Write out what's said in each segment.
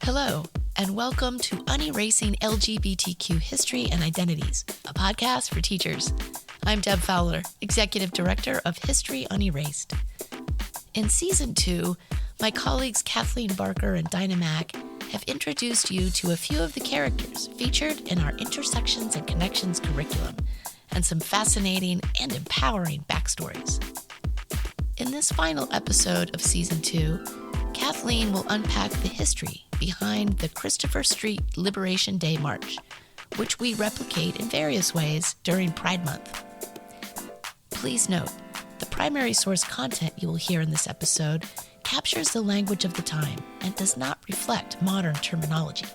Hello, and welcome to Unerasing LGBTQ History and Identities, a podcast for teachers. I'm Deb Fowler, Executive Director of History Unerased. In Season 2, my colleagues Kathleen Barker and Dinah Mack have introduced you to a few of the characters featured in our Intersections and Connections curriculum, and some fascinating and empowering backstories. In this final episode of Season 2, Kathleen will unpack the history behind the Christopher Street Liberation Day March, which we replicate in various ways during Pride Month. Please note, the primary source content you will hear in this episode captures the language of the time and does not reflect modern terminology.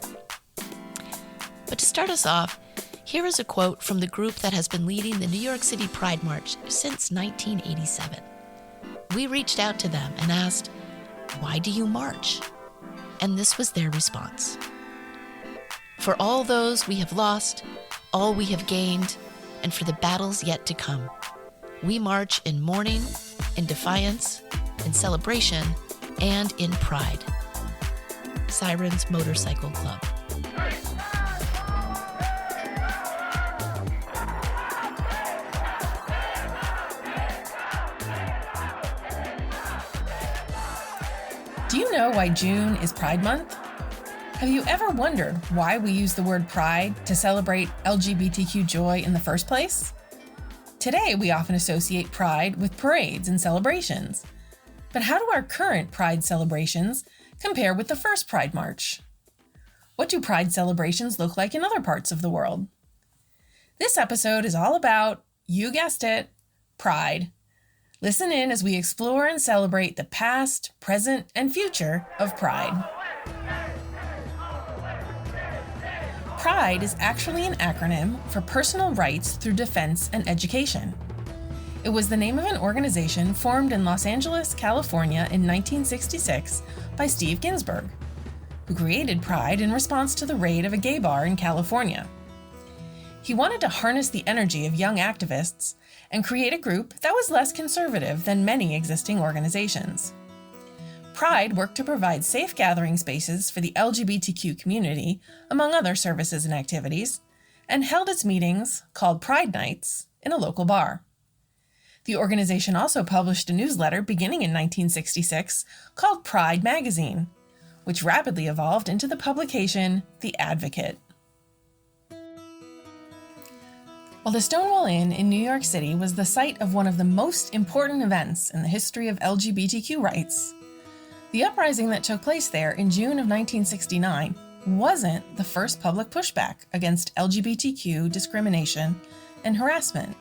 But to start us off, here is a quote from the group that has been leading the New York City Pride March since 1987. We reached out to them and asked, "Why do you march?" And this was their response. "For all those we have lost, all we have gained, and for the battles yet to come. We march in mourning, in defiance, in celebration, and in pride." Sirens Motorcycle Club. Do you know why June is Pride Month? Have you ever wondered why we use the word pride to celebrate LGBTQ joy in the first place? Today, we often associate pride with parades and celebrations. But how do our current pride celebrations compare with the first Pride March? What do pride celebrations look like in other parts of the world? This episode is all about, you guessed it, pride. Listen in as we explore and celebrate the past, present, and future of Pride. Pride is actually an acronym for Personal Rights Through Defense and Education. It was the name of an organization formed in Los Angeles, California in 1966 by Steve Ginsburg, who created Pride in response to the raid of a gay bar in California. He wanted to harness the energy of young activists and create a group that was less conservative than many existing organizations. Pride worked to provide safe gathering spaces for the LGBTQ community, among other services and activities, and held its meetings, called Pride Nights, in a local bar. The organization also published a newsletter beginning in 1966 called Pride Magazine, which rapidly evolved into the publication The Advocate. While the Stonewall Inn in New York City was the site of one of the most important events in the history of LGBTQ rights, the uprising that took place there in June of 1969 wasn't the first public pushback against LGBTQ discrimination and harassment.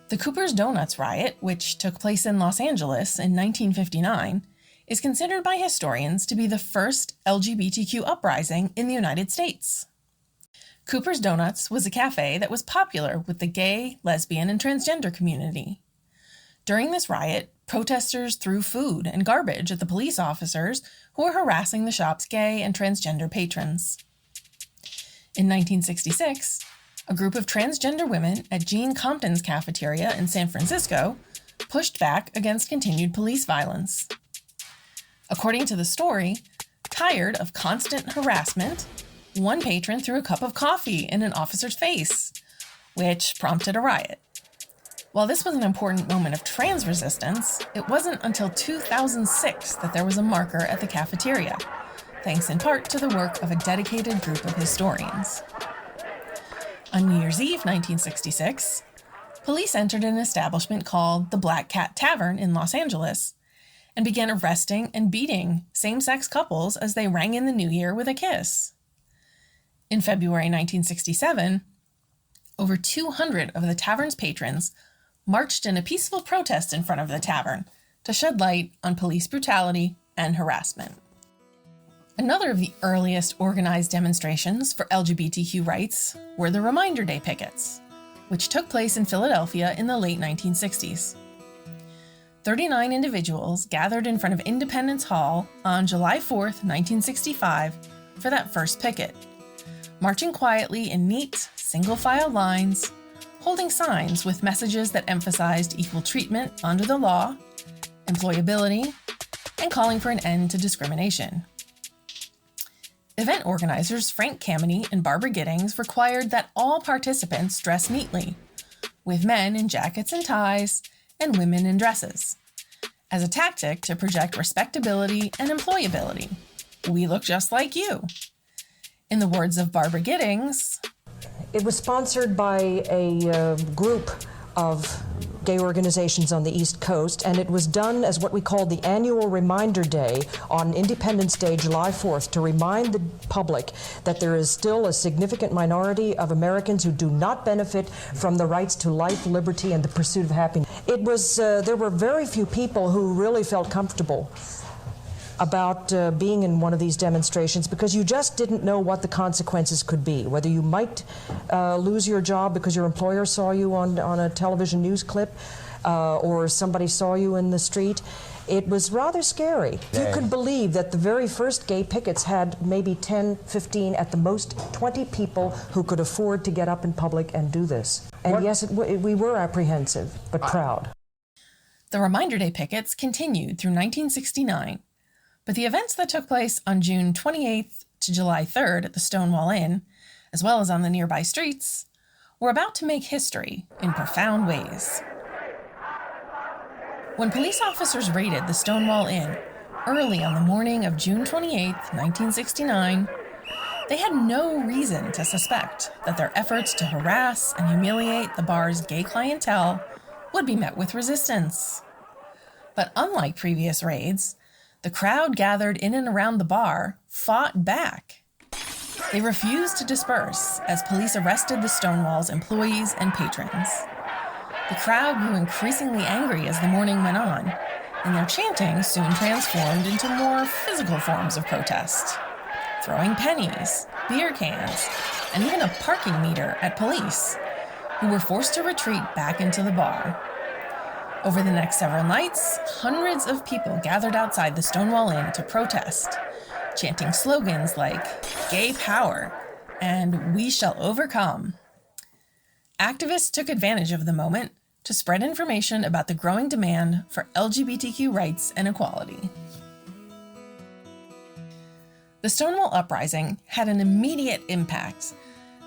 The Cooper's Donuts riot, which took place in Los Angeles in 1959, is considered by historians to be the first LGBTQ uprising in the United States. Cooper's Donuts was a cafe that was popular with the gay, lesbian, and transgender community. During this riot, protesters threw food and garbage at the police officers who were harassing the shop's gay and transgender patrons. In 1966, a group of transgender women at Jean Compton's cafeteria in San Francisco pushed back against continued police violence. According to the story, tired of constant harassment, one patron threw a cup of coffee in an officer's face, which prompted a riot. While this was an important moment of trans resistance, it wasn't until 2006 that there was a marker at the cafeteria, thanks in part to the work of a dedicated group of historians. On New Year's Eve 1966, police entered an establishment called the Black Cat Tavern in Los Angeles and began arresting and beating same-sex couples as they rang in the new year with a kiss. In February 1967, over 200 of the tavern's patrons marched in a peaceful protest in front of the tavern to shed light on police brutality and harassment. Another of the earliest organized demonstrations for LGBTQ rights were the Reminder Day pickets, which took place in Philadelphia in the late 1960s. 39 individuals gathered in front of Independence Hall on July 4th, 1965, for that first picket, marching quietly in neat, single-file lines, holding signs with messages that emphasized equal treatment under the law, employability, and calling for an end to discrimination. Event organizers Frank Kameny and Barbara Giddings required that all participants dress neatly, with men in jackets and ties and women in dresses, as a tactic to project respectability and employability. We look just like you. In the words of Barbara Giddings, it was sponsored by a group of gay organizations on the East Coast, and it was done as what we called the annual reminder day on Independence Day, July 4th, to remind the public that there is still a significant minority of Americans who do not benefit from the rights to life, liberty, and the pursuit of happiness. It was, there were very few people who really felt comfortable about being in one of these demonstrations because you just didn't know what the consequences could be, whether you might lose your job because your employer saw you on a television news clip or somebody saw you in the street. It was rather scary. You could believe that the very first gay pickets had maybe 10, 15, at the most 20 people who could afford to get up in public and do this. And yes, we were apprehensive, but proud. The Reminder Day pickets continued through 1969, but the events that took place on June 28th to July 3rd at the Stonewall Inn, as well as on the nearby streets, were about to make history in profound ways. When police officers raided the Stonewall Inn early on the morning of June 28th, 1969, they had no reason to suspect that their efforts to harass and humiliate the bar's gay clientele would be met with resistance. But unlike previous raids, the crowd gathered in and around the bar fought back. They refused to disperse as police arrested the Stonewall's employees and patrons. The crowd grew increasingly angry as the morning went on, and their chanting soon transformed into more physical forms of protest, throwing pennies, beer cans, and even a parking meter at police, who were forced to retreat back into the bar. Over the next several nights, hundreds of people gathered outside the Stonewall Inn to protest, chanting slogans like "Gay Power" and "We Shall Overcome." Activists took advantage of the moment to spread information about the growing demand for LGBTQ rights and equality. The Stonewall Uprising had an immediate impact,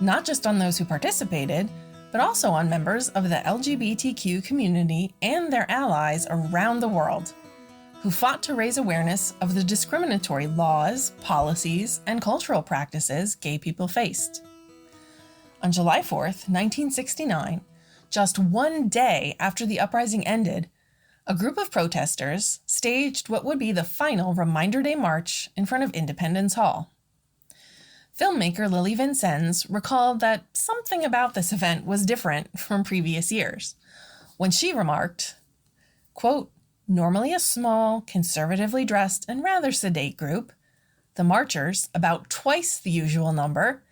not just on those who participated, but also on members of the LGBTQ community and their allies around the world, who fought to raise awareness of the discriminatory laws, policies, and cultural practices gay people faced. On July 4th, 1969, just one day after the uprising ended, a group of protesters staged what would be the final Reminder Day March in front of Independence Hall. Filmmaker Lily Vincennes recalled that something about this event was different from previous years, when she remarked, quote, "Normally a small, conservatively dressed and rather sedate group, the marchers, about twice the usual number,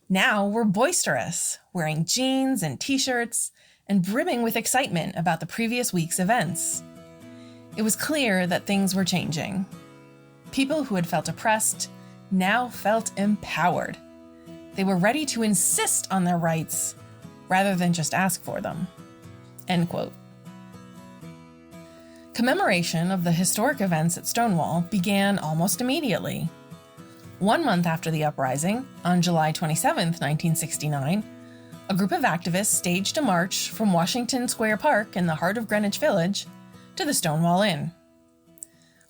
now were boisterous, wearing jeans and t-shirts and brimming with excitement about the previous week's events. It was clear that things were changing. People who had felt oppressed now felt empowered. They were ready to insist on their rights rather than just ask for them." End quote. Commemoration of the historic events at Stonewall began almost immediately. 1 month after the uprising, on July 27, 1969, a group of activists staged a march from Washington Square Park in the heart of Greenwich Village to the Stonewall Inn.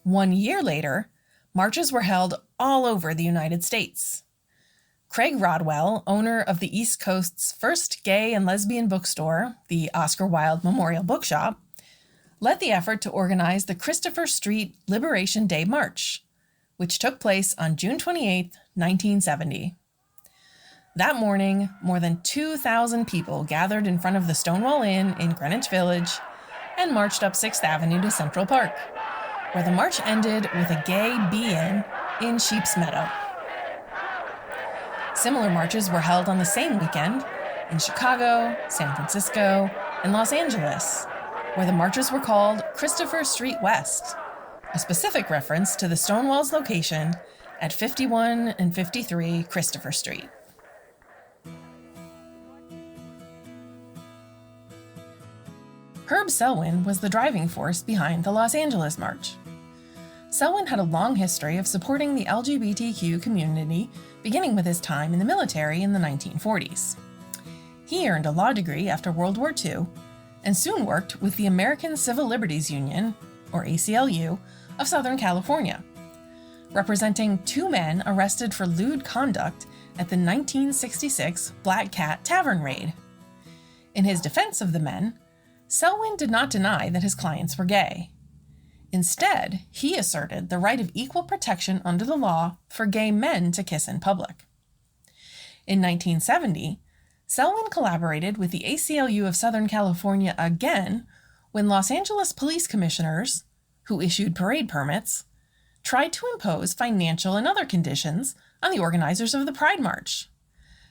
1 year later, marches were held all over the United States. Craig Rodwell, owner of the East Coast's first gay and lesbian bookstore, the Oscar Wilde Memorial Bookshop, led the effort to organize the Christopher Street Liberation Day March, which took place on June 28, 1970. That morning, more than 2,000 people gathered in front of the Stonewall Inn in Greenwich Village and marched up 6th Avenue to Central Park, where the march ended with a gay be-in in Sheep's Meadow. Similar marches were held on the same weekend in Chicago, San Francisco, and Los Angeles, where the marches were called Christopher Street West, a specific reference to the Stonewall's location at 51 and 53 Christopher Street. Herb Selwyn was the driving force behind the Los Angeles March. Selwyn had a long history of supporting the LGBTQ community, beginning with his time in the military in the 1940s. He earned a law degree after World War II and soon worked with the American Civil Liberties Union, or ACLU, of Southern California, representing 2 men arrested for lewd conduct at the 1966 Black Cat Tavern raid. In his defense of the men, Selwyn did not deny that his clients were gay. Instead, he asserted the right of equal protection under the law for gay men to kiss in public. In 1970, Selwyn collaborated with the ACLU of Southern California again when Los Angeles police commissioners, who issued parade permits, tried to impose financial and other conditions on the organizers of the Pride March,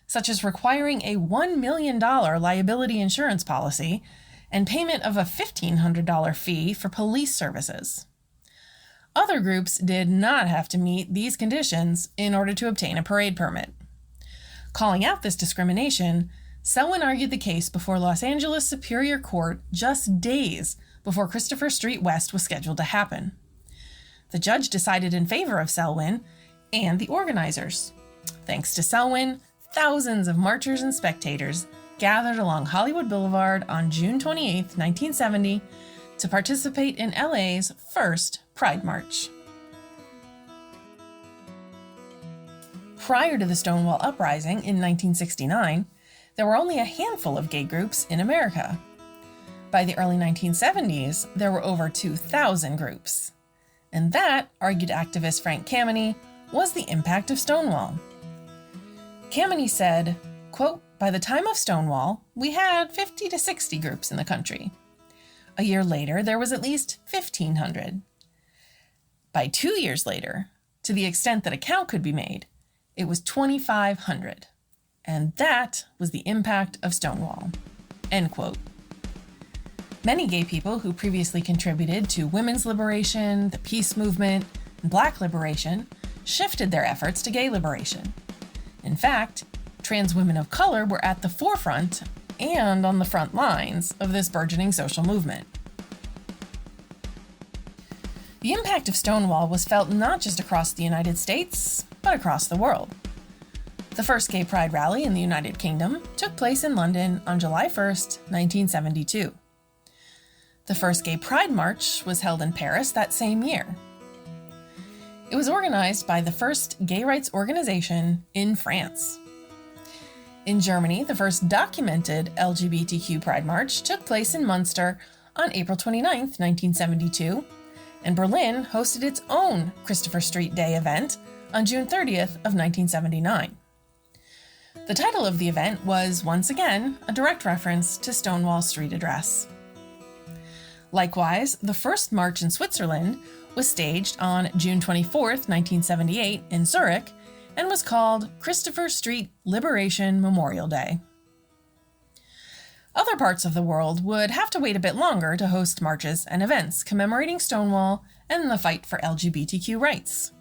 such as requiring a $1 million liability insurance policy and payment of a $1,500 fee for police services. Other groups did not have to meet these conditions in order to obtain a parade permit. Calling out this discrimination, Selwyn argued the case before Los Angeles Superior Court just days before Christopher Street West was scheduled to happen. The judge decided in favor of Selwyn and the organizers. Thanks to Selwyn, thousands of marchers and spectators gathered along Hollywood Boulevard on June 28, 1970, to participate in LA's first Pride March. Prior to the Stonewall Uprising in 1969, there were only a handful of gay groups in America. By the early 1970s, there were over 2,000 groups. And that, argued activist Frank Kameny, was the impact of Stonewall. Kameny said, quote, "By the time of Stonewall, we had 50 to 60 groups in the country. A year later, there was at least 1,500. By 2 years later, to the extent that a count could be made, it was 2,500. And that was the impact of Stonewall." End quote. Many gay people who previously contributed to women's liberation, the peace movement, and Black liberation shifted their efforts to gay liberation. In fact, trans women of color were at the forefront and on the front lines of this burgeoning social movement. The impact of Stonewall was felt not just across the United States, but across the world. The first gay pride rally in the United Kingdom took place in London on July 1st, 1972. The first gay pride march was held in Paris that same year. It was organized by the first gay rights organization in France. In Germany, the first documented LGBTQ Pride March took place in Munster on April 29, 1972, and Berlin hosted its own Christopher Street Day event on June 30th of 1979. The title of the event was, once again, a direct reference to Stonewall Street Address. Likewise, the first march in Switzerland was staged on June 24, 1978, in Zurich, and was called Christopher Street Liberation Memorial Day. Other parts of the world would have to wait a bit longer to host marches and events commemorating Stonewall and the fight for LGBTQ rights.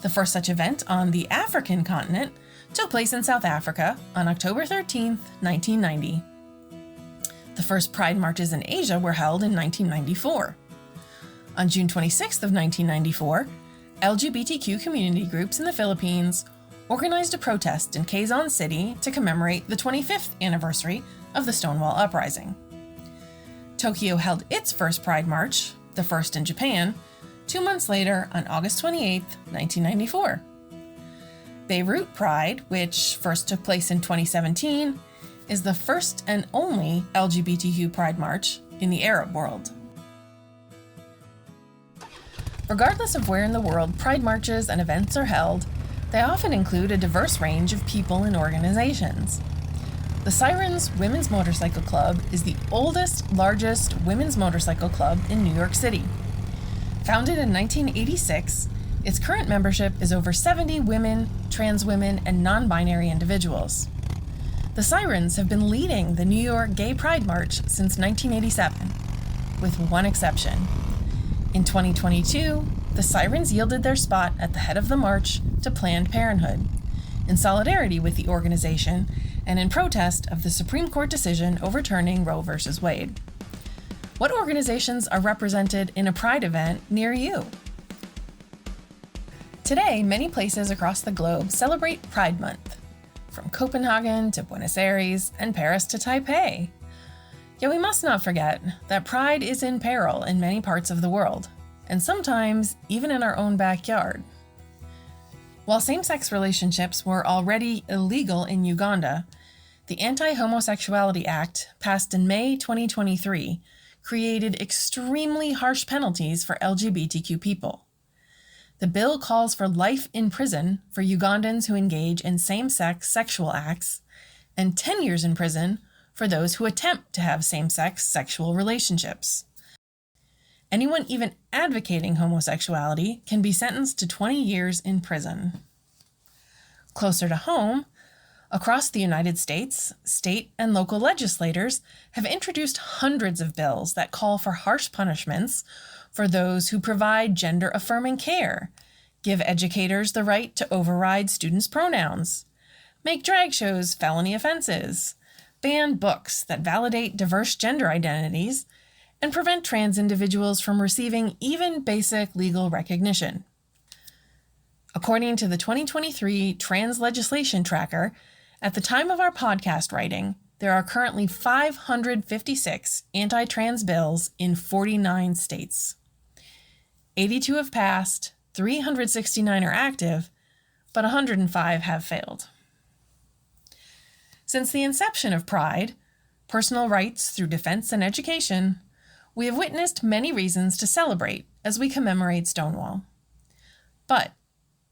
The first such event on the African continent took place in South Africa on October 13, 1990. The first Pride marches in Asia were held in 1994. On June 26 of 1994, LGBTQ community groups in the Philippines organized a protest in Quezon City to commemorate the 25th anniversary of the Stonewall Uprising. Tokyo held its first Pride March, the first in Japan, 2 months later on August 28, 1994. Beirut Pride, which first took place in 2017, is the first and only LGBTQ Pride March in the Arab world. Regardless of where in the world Pride marches and events are held, they often include a diverse range of people and organizations. The Sirens Women's Motorcycle Club is the oldest, largest women's motorcycle club in New York City. Founded in 1986, its current membership is over 70 women, trans women, and non-binary individuals. The Sirens have been leading the New York Gay Pride March since 1987, with one exception. In 2022, the Sirens yielded their spot at the head of the march to Planned Parenthood, in solidarity with the organization and in protest of the Supreme Court decision overturning Roe v. Wade. What organizations are represented in a Pride event near you? Today, many places across the globe celebrate Pride Month, from Copenhagen to Buenos Aires and Paris to Taipei. Yet we must not forget that pride is in peril in many parts of the world, and sometimes even in our own backyard. While same-sex relationships were already illegal in Uganda, the Anti-Homosexuality Act, passed in May 2023, created extremely harsh penalties for LGBTQ people. The bill calls for life in prison for Ugandans who engage in same-sex sexual acts and 10 years in prison for those who attempt to have same-sex sexual relationships. Anyone even advocating homosexuality can be sentenced to 20 years in prison. Closer to home, across the United States, state and local legislators have introduced hundreds of bills that call for harsh punishments for those who provide gender-affirming care, give educators the right to override students' pronouns, make drag shows felony offenses, ban books that validate diverse gender identities, and prevent trans individuals from receiving even basic legal recognition. According to the 2023 Trans Legislation Tracker, at the time of our podcast writing, there are currently 556 anti-trans bills in 49 states. 82 have passed, 369 are active, but 105 have failed. Since the inception of Pride, personal rights through defense and education, we have witnessed many reasons to celebrate as we commemorate Stonewall. But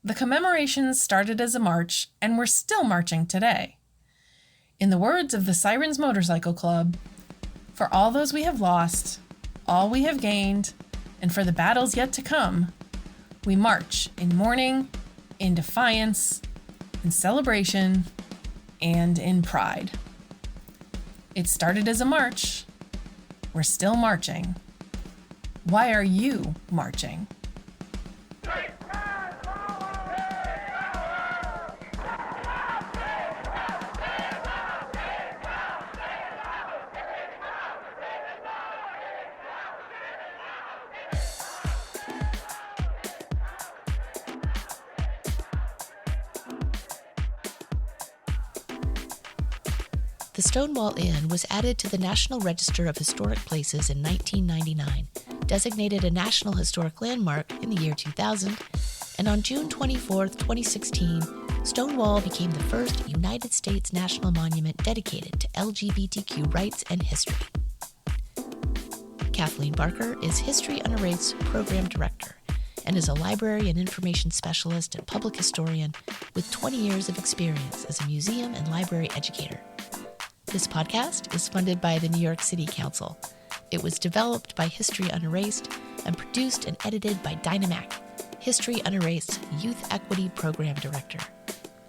the commemorations started as a march and we're still marching today. In the words of the Sirens Motorcycle Club, for all those we have lost, all we have gained, and for the battles yet to come, we march in mourning, in defiance, in celebration, and in pride. It started as a march. We're still marching. Why are you marching? The Stonewall Inn was added to the National Register of Historic Places in 1999, designated a National Historic Landmark in the year 2000, and on June 24, 2016, Stonewall became the first United States national monument dedicated to LGBTQ rights and history. Kathleen Barker is History Unerased Program Director and is a library and information specialist and public historian with 20 years of experience as a museum and library educator. This podcast is funded by the New York City Council. It was developed by History Unerased and produced and edited by Dynamac, History Unerased Youth Equity Program Director.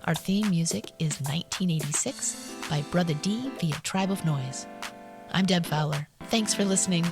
Our theme music is 1986 by Brother D via Tribe of Noise. I'm Deb Fowler. Thanks for listening.